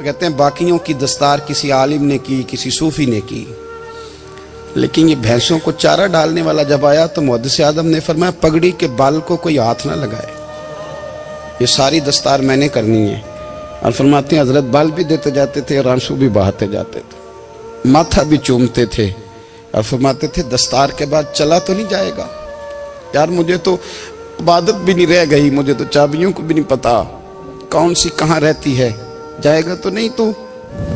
تو کہتے ہیں باقیوں کی دستار کسی عالم نے کی, کسی صوفی نے کی, لیکن یہ بھینسوں کو چارہ ڈالنے والا جب آیا تو محدث اعظم نے فرمایا پگڑی کے بال کو کوئی ہاتھ نہ لگائے, یہ ساری دستار میں نے کرنی ہے. اور فرماتے ہیں حضرت بال بھی دیتے جاتے تھے اور آنسو بھی بہاتے جاتے تھے, ماتھا بھی چومتے تھے, اور فرماتے تھے دستار کے بعد چلا تو نہیں جائے گا یار, مجھے تو عبادت بھی نہیں رہ گئی, مجھے تو چابیوں کو بھی نہیں پتا کون سی کہاں رہتی ہے, جائے گا تو نہیں تو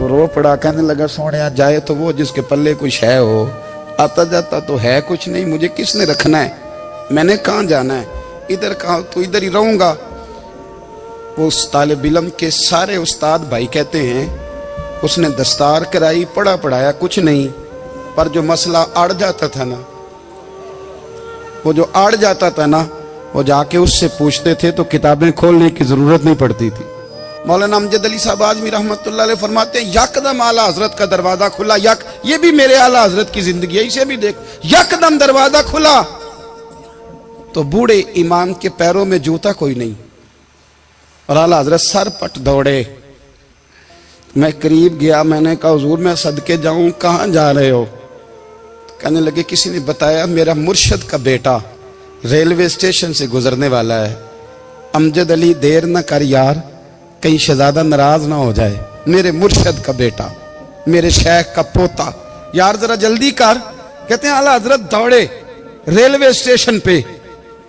رو پڑا, کہنے لگا سونے جائے تو وہ جس کے پلے کچھ ہے ہو, آتا جاتا تو ہے کچھ نہیں, مجھے کس نے رکھنا ہے, میں نے کہاں جانا ہے, ادھر کہاں تو ادھر ہی رہوں گا. وہ اس طالب علم کے سارے استاد بھائی کہتے ہیں اس نے دستار کرائی, پڑھا پڑھایا کچھ نہیں, پر جو مسئلہ اڑ جاتا تھا نا, وہ جو اڑ جاتا تھا نا, وہ جا کے اس سے پوچھتے تھے تو کتابیں کھولنے کی ضرورت نہیں پڑتی تھی. مولانا امجد علی صاحب اعظمی رحمۃ اللہ علیہ فرماتے ہیں یکدم اعلیٰ حضرت کا دروازہ کھلا, یہ بھی میرے اعلیٰ حضرت کی زندگی ہے, اسے بھی دیکھ, یکدم دروازہ کھلا تو بوڑھے امام کے پیروں میں جوتا کوئی نہیں, اور اعلیٰ حضرت سر پٹ دوڑے. میں قریب گیا, میں نے کہا حضور میں صدقے جاؤں, کہاں جا رہے ہو؟ کہنے لگے کسی نے بتایا میرا مرشد کا بیٹا ریلوے اسٹیشن سے گزرنے والا ہے, امجد علی دیر نہ کر یار, کہیں شہزادہ ناراض نہ ہو جائے, میرے مرشد کا بیٹا, میرے شیخ کا پوتا, یار ذرا جلدی کر. کہتے ہیں اعلیٰ حضرت دوڑے ریلوے اسٹیشن پہ,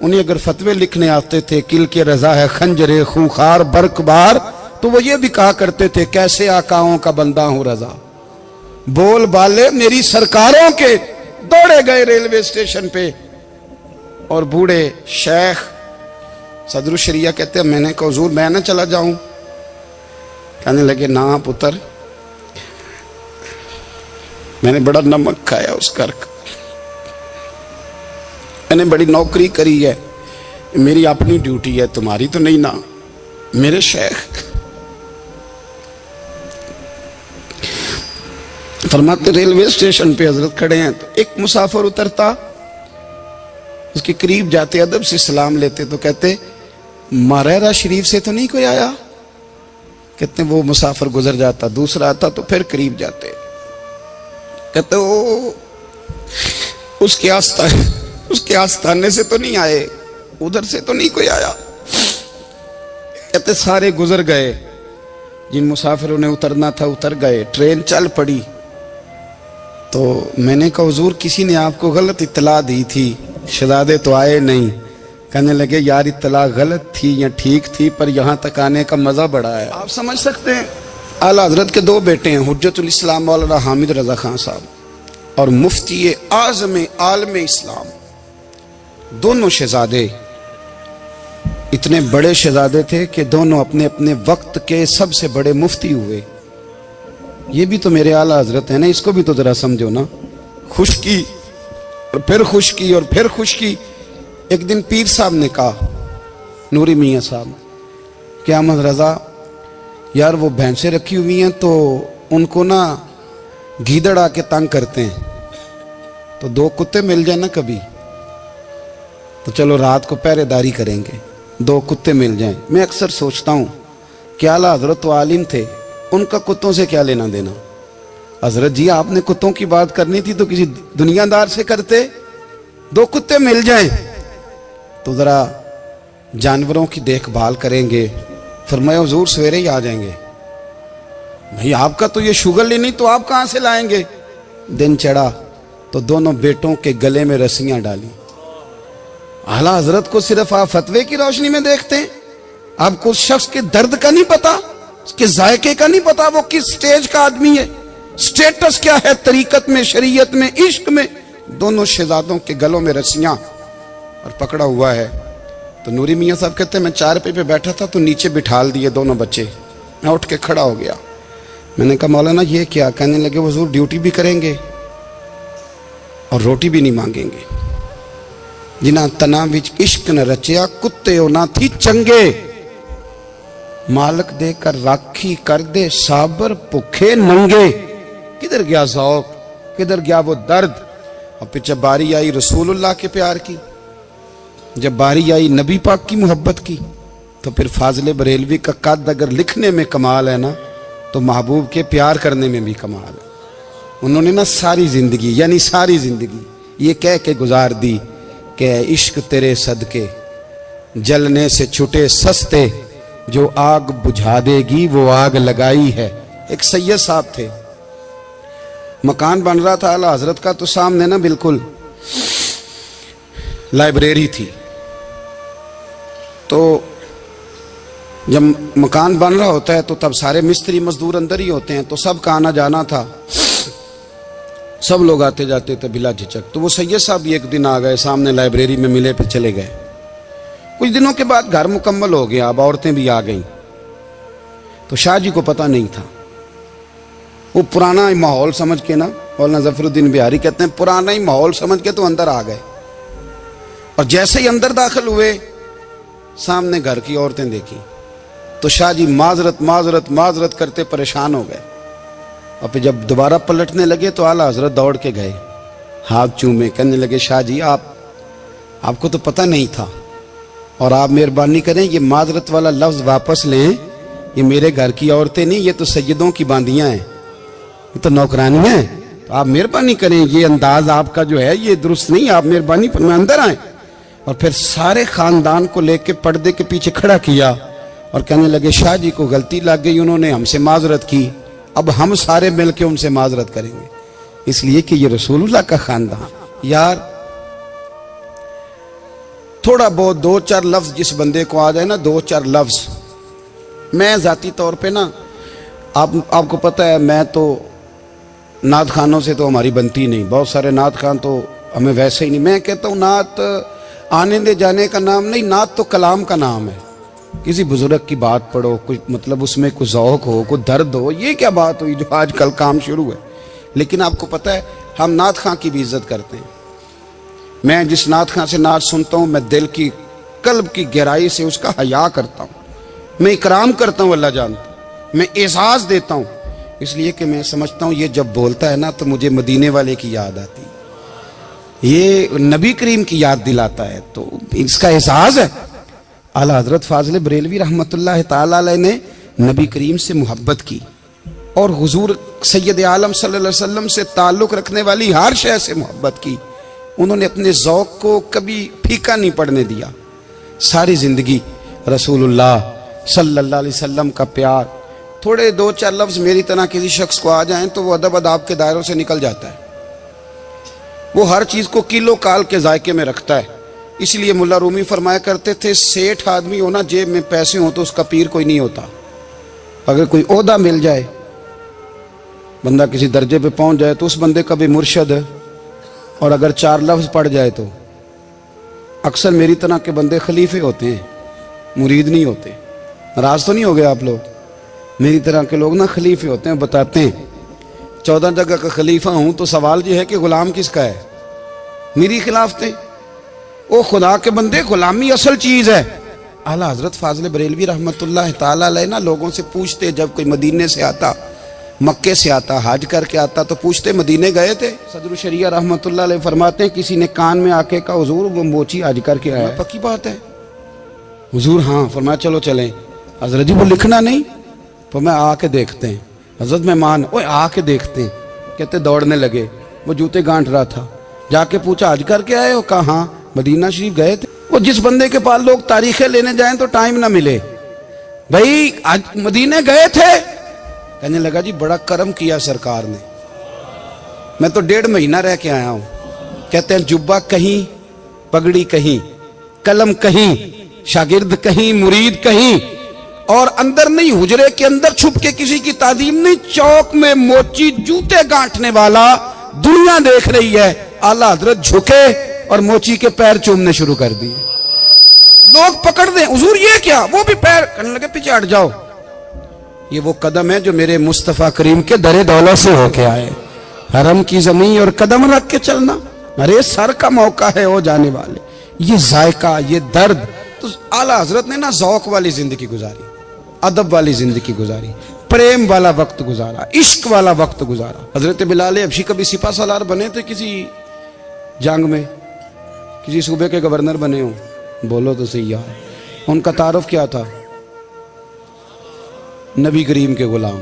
انہیں اگر فتوے لکھنے آتے تھے کل کے رضا ہے خنجر خونخوار برق بار, تو وہ یہ بھی کہا کرتے تھے کیسے آقاؤں کا بندہ ہوں رضا, بول بالے میری سرکاروں کے. دوڑے گئے ریلوے اسٹیشن پہ, اور بوڑھے شیخ صدر الشریعہ کہتے ہیں میں نے کہا حضور میں نہ چلا جاؤں؟ کہنے لگے نا پتر, میں نے بڑا نمک کھایا اس گھر کا, میں نے بڑی نوکری کری ہے, میری اپنی ڈیوٹی ہے, تمہاری تو نہیں نا. میرے شیخ فرماتے ریلوے اسٹیشن پہ حضرت کھڑے ہیں تو ایک مسافر اترتا, اس کے قریب جاتے ادب سے سلام لیتے تو کہتے ماریرا شریف سے تو نہیں کوئی آیا؟ کہتے ہیں وہ مسافر گزر جاتا, دوسرا آتا تو پھر قریب جاتے, کہتے وہ اس کے آستانے سے تو نہیں آئے, ادھر سے تو نہیں کوئی آیا. کہتے سارے گزر گئے, جن مسافروں نے اترنا تھا اتر گئے, ٹرین چل پڑی. تو میں نے کہا حضور کسی نے آپ کو غلط اطلاع دی تھی, شہزادے تو آئے نہیں. کہنے لگے یار اطلاع غلط تھی یا ٹھیک تھی, پر یہاں تک آنے کا مزہ بڑا ہے. آپ سمجھ سکتے ہیں اعلیٰ حضرت کے دو بیٹے ہیں, حجت الاسلام مولانا حامد رضا خان صاحب اور مفتی اعظم عالم اسلام, دونوں شہزادے اتنے بڑے شہزادے تھے کہ دونوں اپنے اپنے وقت کے سب سے بڑے مفتی ہوئے. یہ بھی تو میرے اعلیٰ حضرت ہیں نا, اس کو بھی تو ذرا سمجھو نا. خشکی اور پھر خشکی اور پھر خشکی. ایک دن پیر صاحب نے کہا, نوری میاں صاحب, کہ احمد رضا یار وہ بھینسیں رکھی ہوئی ہیں تو ان کو نا گیدڑ آ کے تنگ کرتے ہیں, تو دو کتے مل جائیں نا کبھی, تو چلو رات کو پہرے داری کریں گے, دو کتے مل جائیں. میں اکثر سوچتا ہوں کہ اعلیٰ حضرت تو عالم تھے, ان کا کتوں سے کیا لینا دینا؟ حضرت جی آپ نے کتوں کی بات کرنی تھی تو کسی دنیا دار سے کرتے, دو کتے مل جائیں تو ذرا جانوروں کی دیکھ بھال کریں گے. فرمایا حضور سویرے ہی آ جائیں گے. بھئی آپ کا تو یہ شوگر ہی نہیں, تو آپ کہاں سے لائیں گے؟ دن چڑھا تو دونوں بیٹوں کے گلے میں رسیاں ڈالی. اعلیٰ حضرت کو صرف آپ فتوے کی روشنی میں دیکھتے ہیں, آپ کو اس شخص کے درد کا نہیں پتا, اس کے ذائقے کا نہیں پتا, وہ کس سٹیج کا آدمی ہے, سٹیٹس کیا ہے طریقت میں, شریعت میں, عشق میں. دونوں شہزادوں کے گلوں میں رسیاں اور پکڑا ہوا ہے. تو نوری میاں صاحب کہتے ہیں میں چارپے پہ بیٹھا تھا تو نیچے بٹھال دیے دونوں بچے. میں اٹھ کے کھڑا ہو گیا, میں نے کہا مولانا یہ کیا؟ کہنے لگے حضور ڈیوٹی بھی کریں گے اور روٹی بھی نہیں مانگیں گے. جنہاں تنا وچ عشق نہ رچیا کتے او نہ تھی چنگے, مالک دے کر راکھی کر دے صابر بھوکے ننگے. کدھر گیا ذوق, کدھر گیا وہ درد؟ اور پھر جب باری آئی رسول اللہ کے پیار کی, جب باری آئی نبی پاک کی محبت کی, تو پھر فاضل بریلوی کا قد اگر لکھنے میں کمال ہے نا, تو محبوب کے پیار کرنے میں بھی کمال ہے. انہوں نے نا ساری زندگی یعنی ساری زندگی یہ کہہ کے گزار دی کہ عشق تیرے صدقے جلنے سے چھٹے سستے، جو آگ بجھا دے گی وہ آگ لگائی ہے. ایک سید صاحب تھے، مکان بن رہا تھا اعلیٰ حضرت کا، تو سامنے نا بالکل لائبریری تھی. تو جب مکان بن رہا ہوتا ہے تو تب سارے مستری مزدور اندر ہی ہوتے ہیں، تو سب کا آنا جانا تھا، سب لوگ آتے جاتے تھے بلا جھجک. تو وہ سید صاحب بھی ایک دن آ گئے، سامنے لائبریری میں ملے، پھر چلے گئے. کچھ دنوں کے بعد گھر مکمل ہو گیا، اب عورتیں بھی آ گئیں. تو شاہ جی کو پتہ نہیں تھا. وہ پرانا ہی ماحول سمجھ کے نا، مولانا ظفر الدین بہاری کہتے ہیں پرانا ہی ماحول سمجھ کے تو اندر آ گئے. اور جیسے ہی اندر داخل ہوئے سامنے گھر کی عورتیں دیکھی تو شاہ جی معذرت معذرت معذرت کرتے پریشان ہو گئے. اور پھر جب دوبارہ پلٹنے لگے تو اعلیٰ حضرت دوڑ کے گئے، ہاتھ چومے، کہنے لگے شاہ جی آپ کو تو پتہ نہیں تھا، اور آپ مہربانی کریں یہ معذرت والا لفظ واپس لیں. یہ میرے گھر کی عورتیں نہیں، یہ تو سیدوں کی باندیاں ہیں، یہ تو نوکرانیاں ہیں. تو آپ مہربانی کریں، یہ انداز آپ کا جو ہے یہ درست نہیں، آپ مہربانی فرمائیں اندر آئیں. اور پھر سارے خاندان کو لے کے پردے کے پیچھے کھڑا کیا اور کہنے لگے شاہ جی کو غلطی لگ گئی، انہوں نے ہم سے معذرت کی، اب ہم سارے مل کے ان سے معذرت کریں گے، اس لیے کہ یہ رسول اللہ کا خاندان. یار تھوڑا بہت دو چار لفظ جس بندے کو آ جائے نا، دو چار لفظ. میں ذاتی طور پہ نا آپ کو پتہ ہے میں تو نعت خانوں سے تو ہماری بنتی نہیں، بہت سارے نعت خان تو ہمیں ویسے ہی نہیں. میں کہتا ہوں نعت آنے دے جانے کا نام نہیں، نعت تو کلام کا نام ہے. کسی بزرگ کی بات پڑھو، کوئی مطلب اس میں کوئی ذوق ہو، کوئی درد ہو، یہ کیا بات ہوئی جو آج کل کام شروع ہے. لیکن آپ کو پتہ ہے ہم نعت خان کی بھی عزت کرتے ہیں. میں جس نعت خان سے نعت سنتا ہوں میں دل کی قلب کی گہرائی سے اس کا حیا کرتا ہوں، میں اکرام کرتا ہوں، اللہ جانتا ہوں، میں اعزاز دیتا ہوں، اس لیے کہ میں سمجھتا ہوں یہ جب بولتا ہے نا تو مجھے مدینے والے کی یاد آتی ہے، یہ نبی کریم کی یاد دلاتا ہے، تو اس کا اعزاز ہے. اعلیٰ حضرت فاضل بریلوی رحمۃ اللہ تعالی علیہ نے نبی کریم سے محبت کی اور حضور سید عالم صلی اللہ علیہ وسلم سے تعلق رکھنے والی ہر شے سے محبت کی. انہوں نے اپنے ذوق کو کبھی پھیکا نہیں پڑنے دیا. ساری زندگی رسول اللہ صلی اللہ علیہ وسلم کا پیار. تھوڑے دو چار لفظ میری طرح کسی شخص کو آ جائیں تو وہ ادب اداب کے دائروں سے نکل جاتا ہے. وہ ہر چیز کو کیلو کال کے ذائقے میں رکھتا ہے. اس لیے ملا رومی فرمایا کرتے تھے سیٹھ آدمی ہونا جیب میں پیسے ہوں تو اس کا پیر کوئی نہیں ہوتا. اگر کوئی عہدہ مل جائے، بندہ کسی درجے پہ پہنچ جائے تو اس بندے کا بھی مرشد ہے، اور اگر چار لفظ پڑھ جائے تو اکثر میری طرح کے بندے خلیفے ہوتے ہیں، مرید نہیں ہوتے. ناراض تو نہیں ہو گئے آپ لوگ؟ میری طرح کے لوگ نا خلیفے ہوتے ہیں، بتاتے ہیں 14 جگہ کا خلیفہ ہوں تو سوال یہ ہے کہ غلام کس کا ہے؟ میری خلافتیں. او خدا کے بندے، غلامی اصل چیز ہے. اعلیٰ حضرت فاضل بریلوی رحمۃ اللہ تعالی علیہ نا لوگوں سے پوچھتے، جب کوئی مدینے سے آتا، مکے سے آتا، حج کر کے آتا تو پوچھتے مدینے گئے تھے؟ صدر الشریعہ رحمۃ اللہ علیہ فرماتے ہیں کسی نے کان میں آ کے کہا حضور وہ موچی حج کر کے آیا. پکی بات ہے حضور؟ ہاں. فرمایا چلو چلیں. حضرت جی وہ لکھنا نہیں؟ فرمایا آ کے دیکھتے ہیں. حضرت مہمان اوے آ کے دیکھتے ہیں. کہتے دوڑنے لگے، وہ جوتے گانٹ رہا تھا. جا کے پوچھا حج کر کے آئے ہو؟ کہا ہاں مدینہ شریف گئے تھے. وہ جس بندے کے پاس لوگ تاریخیں لینے جائیں تو ٹائم نہ ملے، بھائی آج مدینے گئے تھے؟ کہنے لگا جی بڑا کرم کیا سرکار نے، میں تو 1.5 مہینہ رہ کے آیا ہوں. کہتے ہیں جبہ کہیں، پگڑی کہیں، قلم کہیں، شاگرد کہیں، مرید کہیں، اور اندر نہیں، حجرے کے اندر چھپ کے کسی کی تعظیم نہیں، چوک میں موچی جوتے گانٹنے والا دنیا دیکھ رہی ہے. اعلیٰ حضرت جھکے اور موچی کے پیر چومنے شروع کر دیے. لوگ پکڑ دیں حضور یہ کیا؟ وہ بھی پیر، کہنے لگے پیچھے ہٹ جاؤ. یہ وہ قدم ہے جو میرے مصطفیٰ کریم کے در دولت سے ہو کے آئے. حرم کی زمین اور قدم رکھ کے چلنا، ارے سر کا موقع ہے ہو جانے والے. یہ ذائقہ، یہ درد. تو اعلیٰ حضرت نے نا ذوق والی زندگی گزاری، ادب والی زندگی گزاری، پریم والا وقت گزارا، عشق والا وقت گزارا. حضرت بلال حبشی کبھی سپاہ سالار بنے تھے کسی جنگ میں، کسی صوبے کے گورنر بنے ہوں؟ بولو تو صحیح یار. ان کا تعارف کیا تھا؟ نبی کریم کے غلام.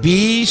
20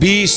20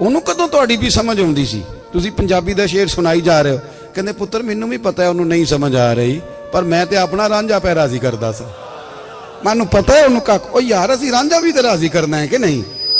ਉਹਨੂੰ ਕਦੋਂ ਤੁਹਾਡੀ ਵੀ ਸਮਝ ਆਉਂਦੀ ਸੀ? ਤੁਸੀਂ ਪੰਜਾਬੀ ਦਾ ਸ਼ੇਰ ਸੁਣਾਈ ਜਾ ਰਹੇ ਹੋ। ਕਹਿੰਦੇ ਪੁੱਤਰ ਮੈਨੂੰ ਵੀ ਪਤਾ ਹੈ ਉਹਨੂੰ ਨਹੀਂ ਸਮਝ ਆ ਰਹੀ, ਪਰ ਮੈਂ ਤੇ ਆਪਣਾ ਰਾਂਝਾ ਪੈ ਰਾਜ਼ੀ ਕਰਦਾ ਸਾਂ। ਮੈਨੂੰ ਪਤਾ ਹੈ ਉਹਨੂੰ ਕੱਖ, ਉਹ ਯਾਰ ਅਸੀਂ ਰਾਂਝਾ ਵੀ ਤੇ ਰਾਜ਼ੀ ਕਰਨਾ ਹੈ ਕਿ ਨਹੀਂ,